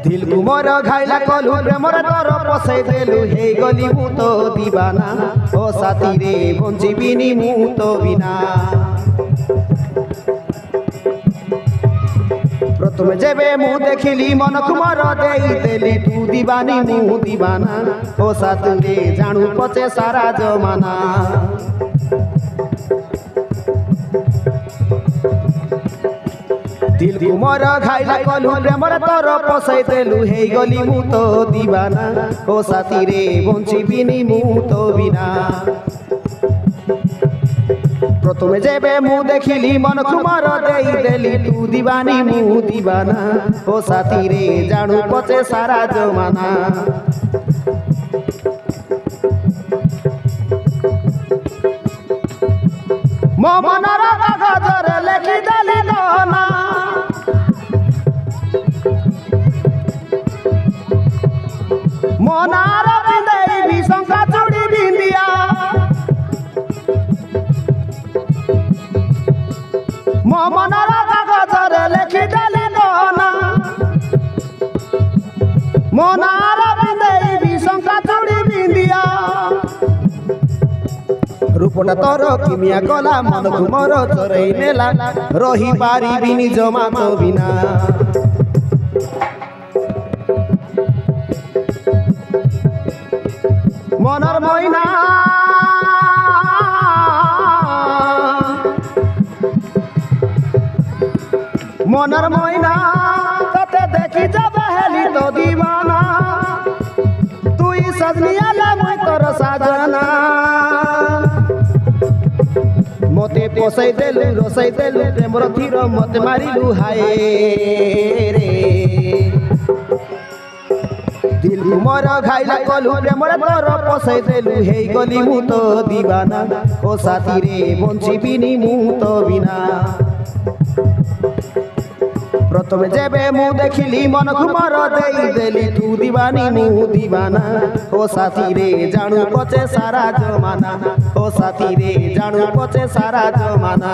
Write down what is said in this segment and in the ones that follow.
दिल को मोर घाइला कलु प्रेमर तोर पसई देलु हे गली मु तो दीवाना ओ साथी रे बंचिबिनी मु तो बिना प्रथम जेबे मु देखिली मन कुमार देई देली तू दीवानी मु दीवाना ओ साथी रे जानू पचे सारा जमाना दिल को मोर घाइला कलु प्रेमर तोर पसई देलु हे गली मु तो दीवाना ओ साथी रे बंचिबिनी मु तो बिना प्रथम जेबे मु देखिली मन कुमार देई देली तू दीवानी मु दीवाना ओ साथी रे जानू पचे सारा जमाना मो मनर कागजरे लेखि देली गहना मोनार पिंदेबी शंका चूड़ी बिंदिया मो मनर कागजरे लेखि देली गहना मोनार पिंदेबी शंका चूड़ी बिंदिया रूपटा तोर किमिया गला मन को मोर चोरई नेला रही पारिबिनी जमा तो बिना मनर मैना मनर मैना तते देखी जब हेली तो दीवाना तू ही सजनिया ले मुई तोर साजना मते पोसई देलु रोसई देलु प्रेमर तीर मते मारिलु हाय रे दिल मोर घाइला कलु प्रेमर तोर पसई देलु हे गली मु तो दीवाना ओ साथी रे बंचिबिनी मु तो बिना प्रथम जेबे मु देखिली मन कुमार देई देली तू दीवानी मु दीवाना ओ साथी रे जानू पचे सारा जमाना ओ साथी रे जानू पचे सारा जमाना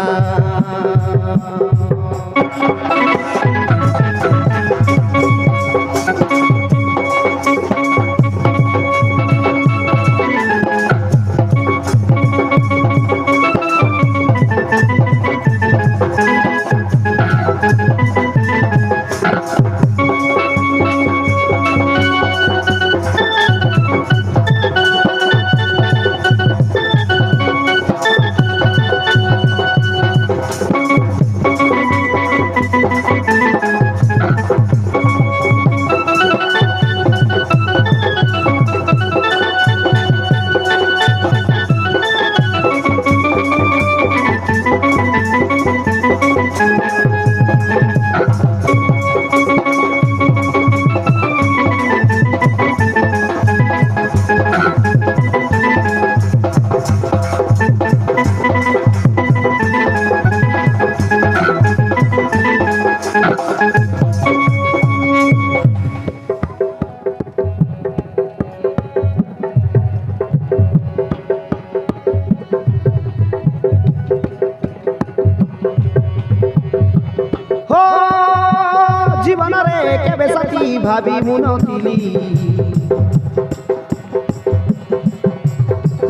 जीवन रे केबे साथी भाभी मुनथिली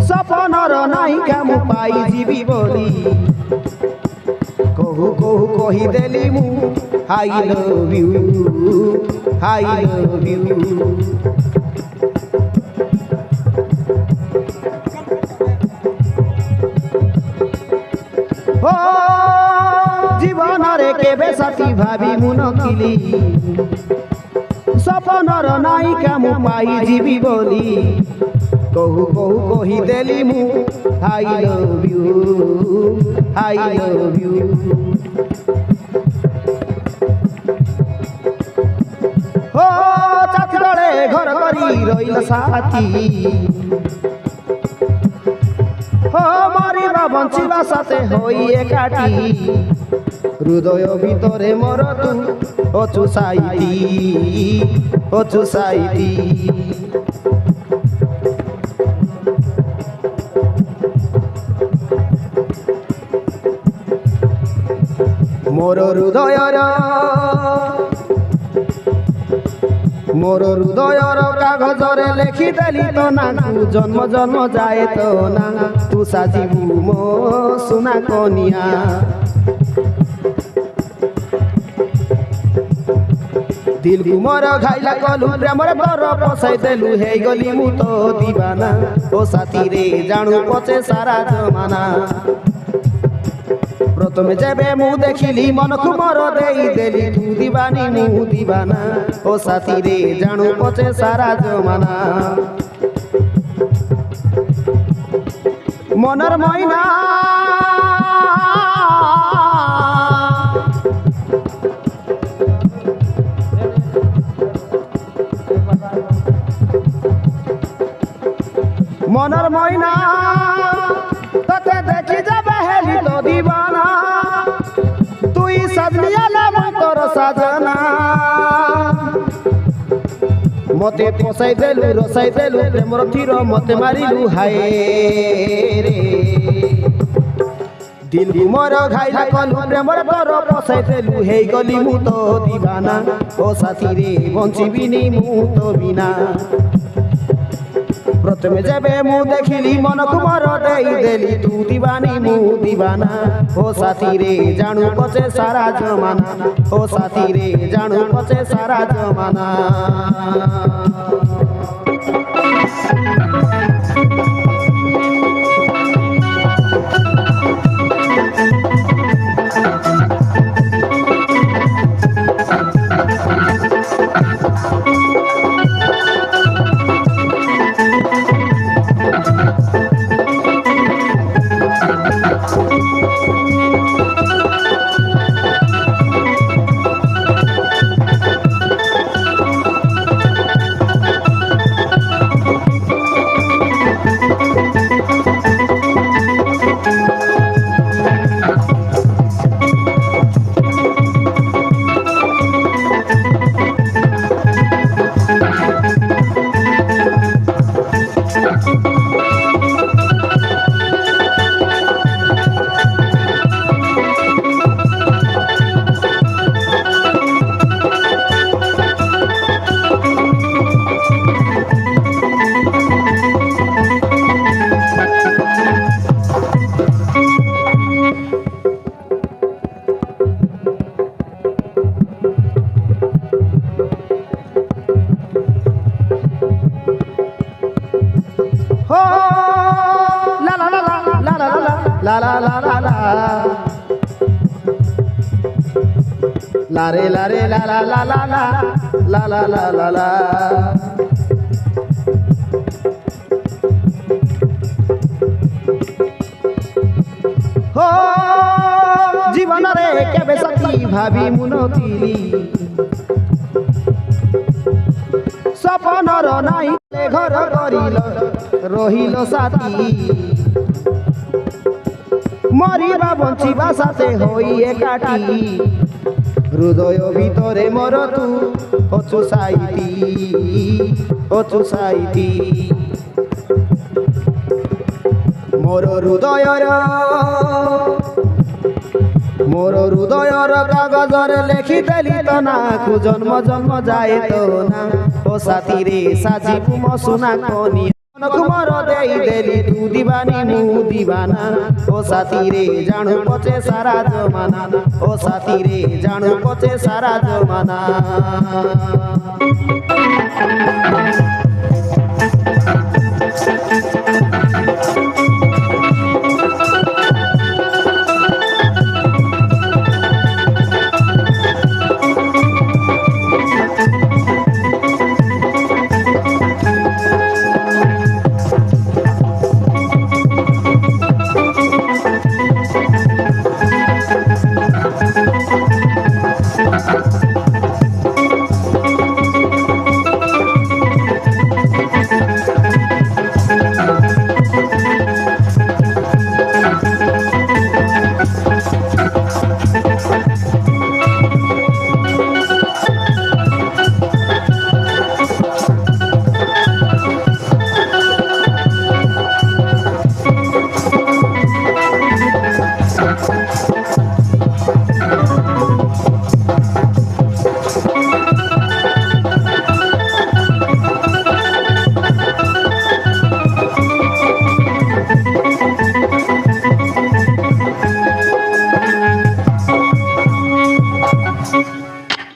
सपनर नायिका मु पाई जीवी बोली कहू कहू कही देली मु I love you I love you ओ जीवन रे केबे साथी भाभी मुनथिली सपनर नायिका मु पाई जीवी बोली कहू कहू कही देली मु I love you I love you ओ चाकरे घर करी रहिल साथी ओ मरिबा बंचिबा साथे होई एकाठी हृदय भितरे मोर तू अचु साइती मोर हृदयर कागजरे लेखिदेली तो ना जन्म जन्म जाए तो ना तू साजिबू मो सुना कनिया दिल मोर घाइला कलु प्रेमर तोर पसाई देलु हे गली मु तो दीवाना ओ साथी रे जानू पचे सारा जमाना प्रथमे जेबे मु देखिली मन को मोर देई देली तू दीवानी मु दीवाना ओ साथी रे जानू पचे सारा जमाना मनर मैना मनर मैना तते देखी जाबे हेली तो दीवाना तुई सजनिया ले तोर साजना मते पोसाई देलु रसाई देलु प्रेमर तीर मते मारिलु हाय रे दिल मोर घाइला कलु प्रेमर तोर पोसाई देलु हे गली मु तो दीवाना ओ साथी रे बंचिबिनी मु तो बिना प्रथमे जेबे मु देखिली मन को मोर देई देली तू दीवानी मु दीवाना ओ साथी रे जानू पचे सारा जमाना ओ साथी रे जानू पचे सारा जमाना हो ला ला ला ला ला ला ला ला ला ला ला ला रे ला रे ला ला ला ला ला ला ला ला ला ला हो जीवन रे केबे सती भाभी मुनतिली सपनर नाई घर करिल रहिल साथी मरिबा बंचिबा साथे होई एकाठी हृदय भितरे मोर तू अछु साइती मोर हृदयर कागजरे लेखिदेली तो ना जन्म जन्म जाए तो ना ओ साथी रे साजिबू मो सुना कनिया मन को मोर देई देली तू दीवानी मु दीवाना ओ साथी रे जानू पचे सारा जमाना ओ साथी रे जानू पचे सारा जमाना